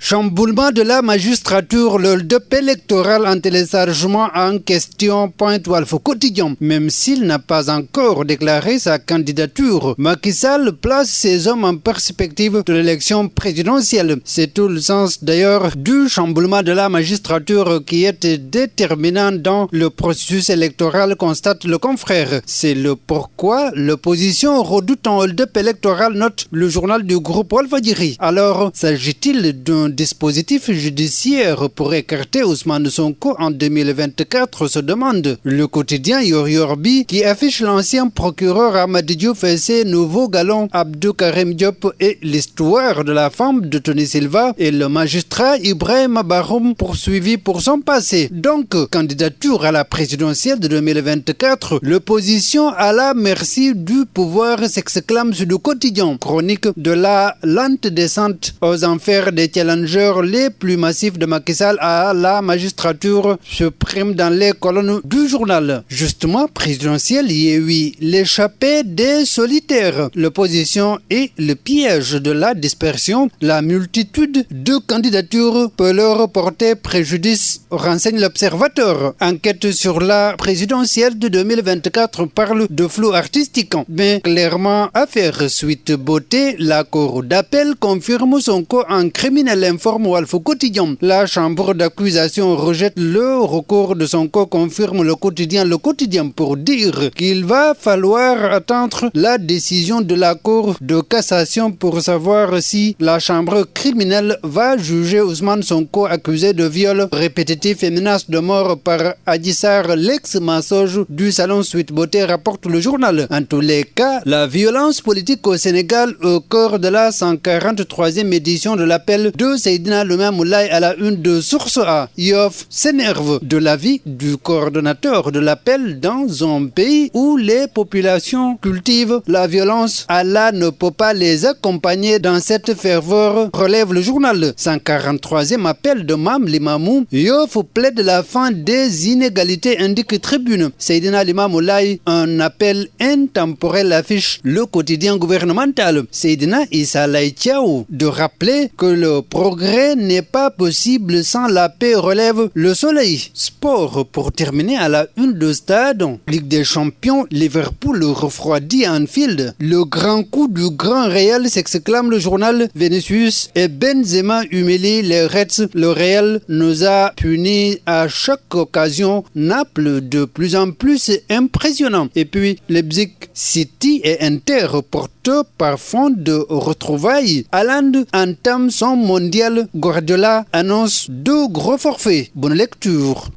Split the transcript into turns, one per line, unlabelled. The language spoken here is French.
Chamboulement de la magistrature, le hold-up électoral en téléchargement en question, pointe Walf Quotidien. Même s'il n'a pas encore déclaré sa candidature, Macky Sall place ses hommes en perspective de l'élection présidentielle. C'est tout le sens d'ailleurs du chamboulement de la magistrature qui est déterminant dans le processus électoral, constate le confrère. C'est le pourquoi l'opposition redoute un hold-up électoral, note le journal du groupe Walfadjri. Alors, s'agit-il d'un dispositif judiciaire pour écarter Ousmane Sonko en 2024, se demande le quotidien Yoyorbi, qui affiche l'ancien procureur Amady Diouf et ses nouveaux galons Abdou Karim Diop et l'histoire de la femme de Tony Silva et le magistrat Ibrahim Baroum poursuivi pour son passé. Donc, candidature à la présidentielle de 2024, l'opposition à la merci du pouvoir s'exclame sur le quotidien. Chronique de la lente descente aux enfers des challengers les plus massifs de Macky Sall à la magistrature se prime dans les colonnes du journal. Justement, présidentiel, oui, l'échappée des solitaires, l'opposition et le piège de la dispersion, la multitude de candidatures peut leur porter préjudice, renseigne l'observateur. Enquête sur la présidentielle de 2024 parle de flou artistique, mais clairement affaire suite beauté, la cour d'appel confirme Sonko en criminel, informe Walf Quotidien. La chambre d'accusation rejette le recours de Sonko, confirme le quotidien pour dire qu'il va falloir attendre la décision de la cour de cassation pour savoir si la chambre criminelle va juger Ousmane Sonko accusé de viol répétitif et menace de mort par Adji Sarr, l'ex-massoge du salon Suite Beauté, rapporte le journal. En tous les cas, la violence politique au Sénégal au cœur de la 143e édition de l'appel de Seydina Limamou Moulaye à la une de Source A. Yoff s'énerve de l'avis du coordonnateur de l'appel dans un pays où les populations cultivent la violence. Allah ne peut pas les accompagner dans cette ferveur, relève le journal. 143e appel de Mame Limamou. Yoff plaide la fin des inégalités, indique Tribune. Seydina Limamou Moulaye, un appel intemporel, affiche le quotidien gouvernemental. Seydina Issa Laye Thiaw de rappeler que le progrès n'est pas possible sans la paix, relève Le Soleil. Sport pour terminer à la une de Stade. Ligue des Champions, Liverpool refroidit Anfield. Le grand coup du Grand Real, s'exclame le journal. Vinicius et Benzema humilient les Reds. Le Real nous a punis à chaque occasion. Naples de plus en plus impressionnant. Et puis Leipzig, City et Inter portent par fond de retrouvailles. Haaland entame son mondial. Guardiola annonce 2 gros forfaits. Bonne lecture.